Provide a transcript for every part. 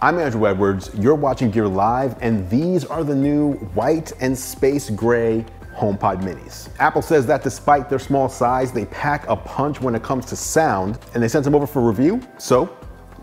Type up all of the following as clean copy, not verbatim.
I'm Andrew Edwards, you're watching Gear Live, and these are the new white and space gray HomePod minis. Apple says that despite their small size, they pack a punch when it comes to sound, and they sent them over for review, so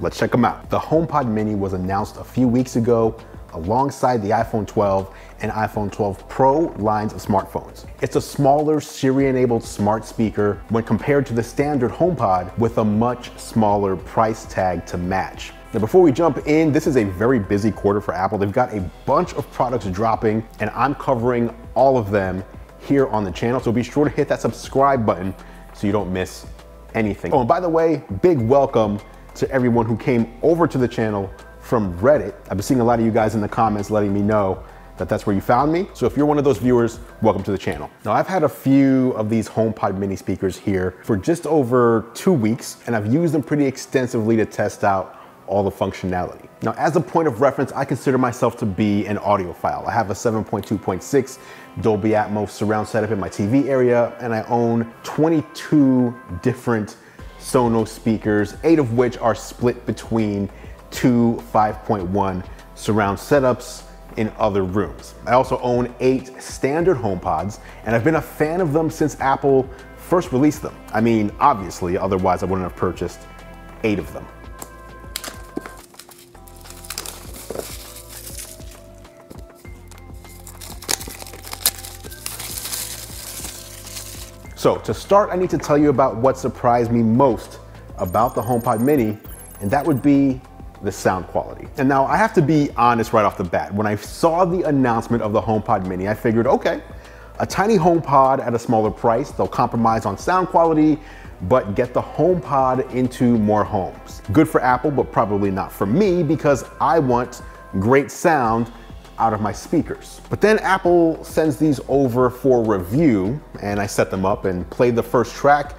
let's check them out. The HomePod mini was announced a few weeks ago alongside the iPhone 12 and iPhone 12 Pro lines of smartphones. It's a smaller Siri-enabled smart speaker when compared to the standard HomePod with a much smaller price tag to match. Now, before we jump in, this is a very busy quarter for Apple. They've got a bunch of products dropping, and I'm covering all of them here on the channel. So be sure to hit that subscribe button so you don't miss anything. Oh, and by the way, big welcome to everyone who came over to the channel from Reddit. I've been seeing a lot of you guys in the comments letting me know that that's where you found me. So if you're one of those viewers, welcome to the channel. Now, I've had a few of these HomePod mini speakers here for just over 2 weeks, and I've used them pretty extensively to test out all the functionality. Now, as a point of reference, I consider myself to be an audiophile. I have a 7.2.6 Dolby Atmos surround setup in my TV area, and I own 22 different Sonos speakers, 8 of which are split between 2 5.1 surround setups in other rooms. I also own 8 standard HomePods, and I've been a fan of them since Apple first released them. I mean, obviously, otherwise I wouldn't have purchased 8 of them. So to start, I need to tell you about what surprised me most about the HomePod mini, and that would be the sound quality. And now I have to be honest right off the bat. When I saw the announcement of the HomePod mini, I figured, okay, a tiny HomePod at a smaller price, they'll compromise on sound quality, but get the HomePod into more homes. Good for Apple, but probably not for me because I want great sound out of my speakers. But then Apple sends these over for review, and I set them up and played the first track,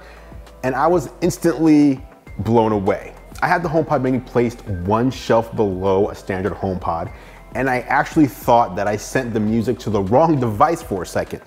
and I was instantly blown away. I had the HomePod mini placed one shelf below a standard HomePod, and I actually thought that I sent the music to the wrong device for a second.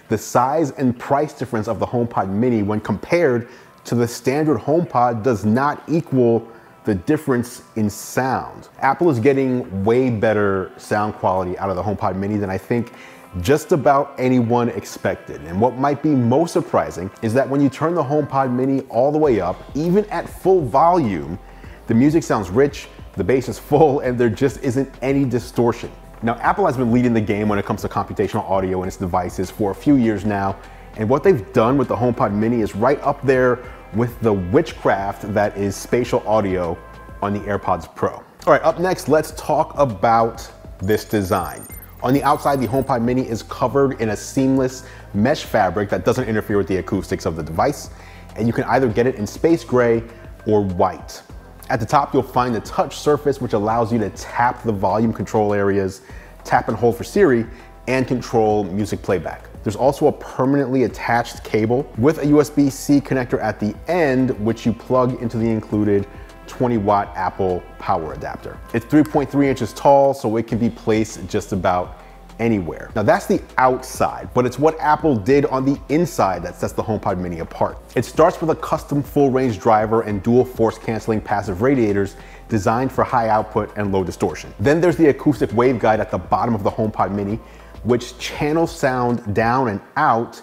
The size and price difference of the HomePod mini when compared to the standard HomePod does not equal the difference in sound. Apple is getting way better sound quality out of the HomePod mini than I think just about anyone expected. And what might be most surprising is that when you turn the HomePod mini all the way up, even at full volume, the music sounds rich, the bass is full, and there just isn't any distortion. Now, Apple has been leading the game when it comes to computational audio in its devices for a few years now, and what they've done with the HomePod mini is right up there with the witchcraft that is spatial audio on the AirPods Pro. All right, up next, let's talk about this design. On the outside, the HomePod mini is covered in a seamless mesh fabric that doesn't interfere with the acoustics of the device, and you can either get it in space gray or white. At the top, you'll find the touch surface, which allows you to tap the volume control areas, tap and hold for Siri, and control music playback. There's also a permanently attached cable with a USB-C connector at the end, which you plug into the included 20-watt Apple power adapter. It's 3.3 inches tall, so it can be placed just about anywhere. Now that's the outside, but it's what Apple did on the inside that sets the HomePod mini apart. It starts with a custom full range driver and dual force canceling passive radiators designed for high output and low distortion. Then there's the acoustic waveguide at the bottom of the HomePod mini, which channels sound down and out,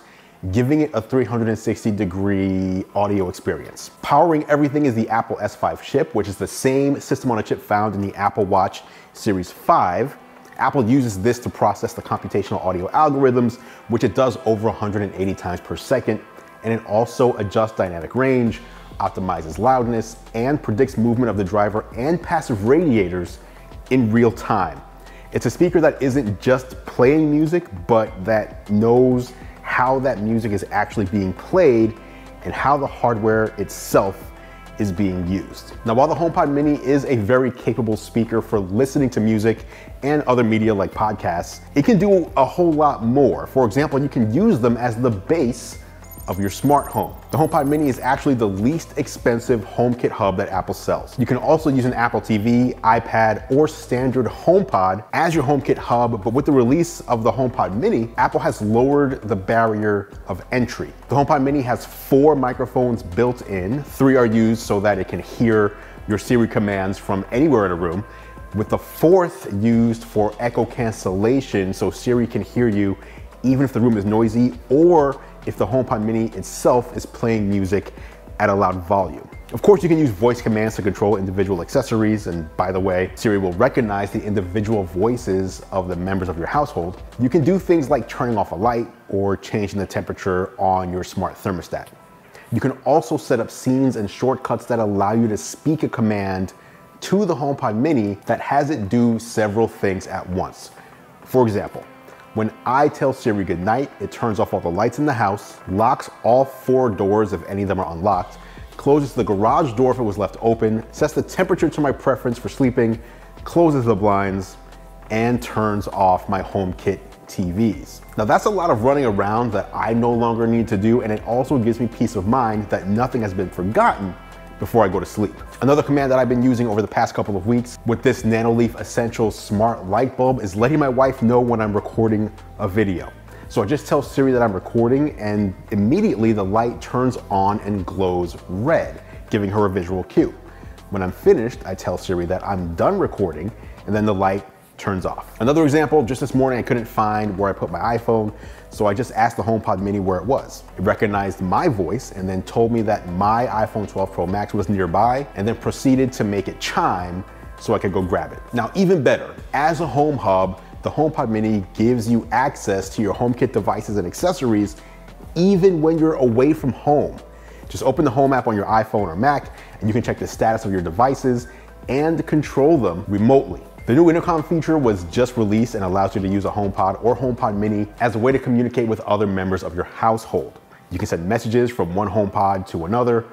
giving it a 360-degree audio experience. Powering everything is the Apple S5 chip, which is the same system on a chip found in the Apple Watch Series 5. Apple uses this to process the computational audio algorithms, which it does over 180 times per second, and it also adjusts dynamic range, optimizes loudness, and predicts movement of the driver and passive radiators in real time. It's a speaker that isn't just playing music, but that knows how that music is actually being played and how the hardware itself is being used. Now, while the HomePod mini is a very capable speaker for listening to music and other media like podcasts, it can do a whole lot more. For example, you can use them as the base of your smart home. The HomePod mini is actually the least expensive HomeKit hub that Apple sells. You can also use an Apple TV, iPad, or standard HomePod as your HomeKit hub, but with the release of the HomePod mini, Apple has lowered the barrier of entry. The HomePod mini has 4 microphones built in. 3 are used so that it can hear your Siri commands from anywhere in a room. with the fourth used for echo cancellation, so Siri can hear you even if the room is noisy or if the HomePod mini itself is playing music at a loud volume. Of course, you can use voice commands to control individual accessories, and by the way, Siri will recognize the individual voices of the members of your household. You can do things like turning off a light or changing the temperature on your smart thermostat. You can also set up scenes and shortcuts that allow you to speak a command to the HomePod mini that has it do several things at once. For example, when I tell Siri goodnight, it turns off all the lights in the house, locks all 4 doors if any of them are unlocked, closes the garage door if it was left open, sets the temperature to my preference for sleeping, closes the blinds, and turns off my HomeKit TVs. Now that's a lot of running around that I no longer need to do, and it also gives me peace of mind that nothing has been forgotten before I go to sleep. Another command that I've been using over the past couple of weeks with this Nanoleaf Essential Smart Light Bulb is letting my wife know when I'm recording a video. So I just tell Siri that I'm recording, and immediately the light turns on and glows red, giving her a visual cue. When I'm finished, I tell Siri that I'm done recording, and then the light turns off. Another example, just this morning I couldn't find where I put my iPhone, so I just asked the HomePod mini where it was. It recognized my voice and then told me that my iPhone 12 Pro Max was nearby, and then proceeded to make it chime so I could go grab it. Now, even better, as a home hub, the HomePod mini gives you access to your HomeKit devices and accessories even when you're away from home. Just open the Home app on your iPhone or Mac, and you can check the status of your devices and control them remotely. The new Intercom feature was just released and allows you to use a HomePod or HomePod mini as a way to communicate with other members of your household. You can send messages from one HomePod to another,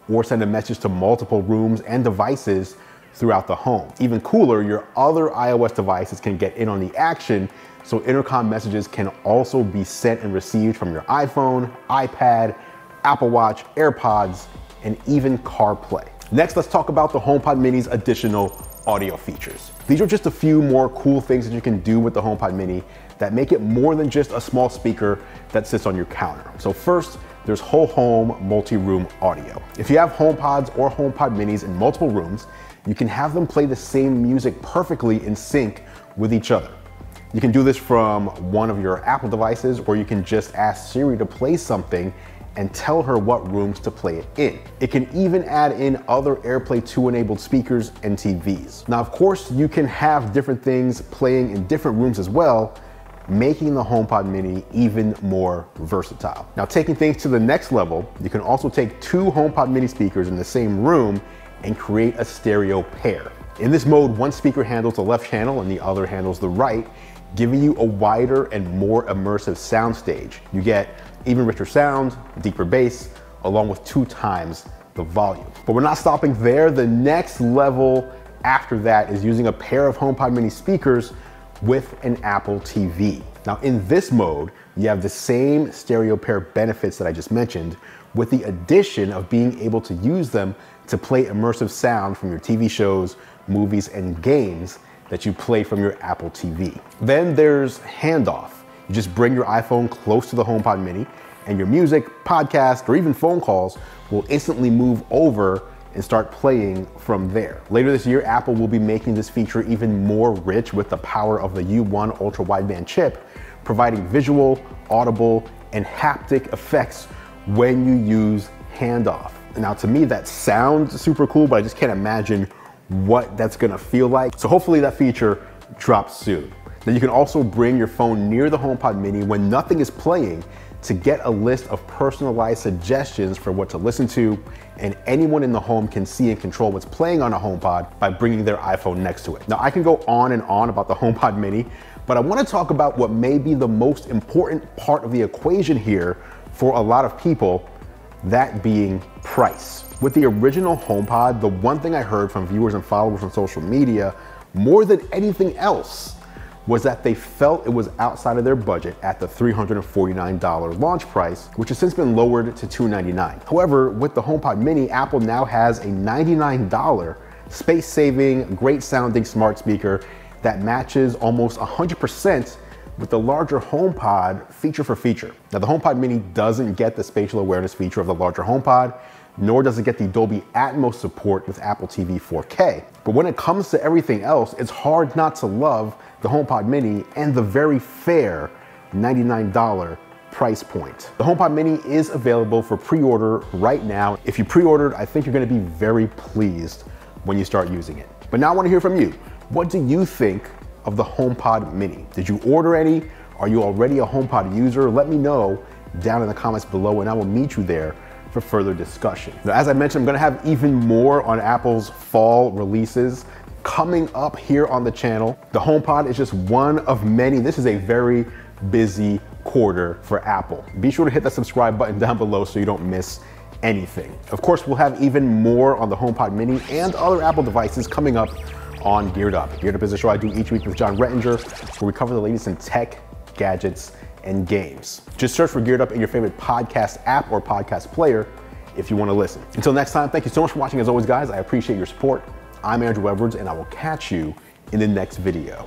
or send a message to multiple rooms and devices throughout the home. Even cooler, your other iOS devices can get in on the action, so Intercom messages can also be sent and received from your iPhone, iPad, Apple Watch, AirPods, and even CarPlay. Next, let's talk about the HomePod mini's additional audio features. These are just a few more cool things that you can do with the HomePod mini that make it more than just a small speaker that sits on your counter. So first, there's whole home multi-room audio. If you have HomePods or HomePod minis in multiple rooms, you can have them play the same music perfectly in sync with each other. You can do this from one of your Apple devices, or you can just ask Siri to play something and tell her what rooms to play it in. It can even add in other AirPlay 2 enabled speakers and TVs. Now, of course, you can have different things playing in different rooms as well, making the HomePod mini even more versatile. Now, taking things to the next level, you can also take 2 HomePod mini speakers in the same room and create a stereo pair. In this mode, one speaker handles the left channel and the other handles the right, giving you a wider and more immersive soundstage. You get even richer sound, deeper bass, along with 2 times the volume. But we're not stopping there. The next level after that is using a pair of HomePod mini speakers with an Apple TV. Now, in this mode, you have the same stereo pair benefits that I just mentioned, with the addition of being able to use them to play immersive sound from your TV shows, movies, and games that you play from your Apple TV. Then there's handoff. You just bring your iPhone close to the HomePod mini, and your music, podcast, or even phone calls will instantly move over and start playing from there. Later this year, Apple will be making this feature even more rich with the power of the U1 ultra-wideband chip, providing visual, audible, and haptic effects when you use handoff. Now, to me, that sounds super cool, but I just can't imagine what that's gonna feel like. So hopefully that feature drops soon. Now, you can also bring your phone near the HomePod mini when nothing is playing to get a list of personalized suggestions for what to listen to, and anyone in the home can see and control what's playing on a HomePod by bringing their iPhone next to it. Now, I can go on and on about the HomePod mini, but I want to talk about what may be the most important part of the equation here for a lot of people, that being price. With the original HomePod, the one thing I heard from viewers and followers on social media more than anything else was that they felt it was outside of their budget at the $349 launch price, which has since been lowered to $299. However, with the HomePod mini, Apple now has a $99 space-saving, great-sounding smart speaker that matches almost 100% with the larger HomePod feature for feature. Now, the HomePod mini doesn't get the spatial awareness feature of the larger HomePod, nor does it get the Dolby Atmos support with Apple TV 4K. But when it comes to everything else, it's hard not to love the HomePod Mini and the very fair $99 price point. The HomePod Mini is available for pre-order right now. If you pre-ordered, I think you're gonna be very pleased when you start using it. But now I wanna hear from you. What do you think of the HomePod Mini? Did you order any? Are you already a HomePod user? Let me know down in the comments below and I will meet you there for further discussion. Now, as I mentioned, I'm gonna have even more on Apple's fall releases coming up here on the channel. The HomePod is just one of many. This is a very busy quarter for Apple. Be sure to hit that subscribe button down below so you don't miss anything. Of course, we'll have even more on the HomePod Mini and other Apple devices coming up on Geared Up. Geared Up is a show I do each week with John Rettinger, where we cover the latest in tech, gadgets, and games. Just search for Geared Up in your favorite podcast app or podcast player if you want to listen. Until next time, thank you so much for watching. As always, guys, I appreciate your support. I'm Andrew Edwards, and I will catch you in the next video.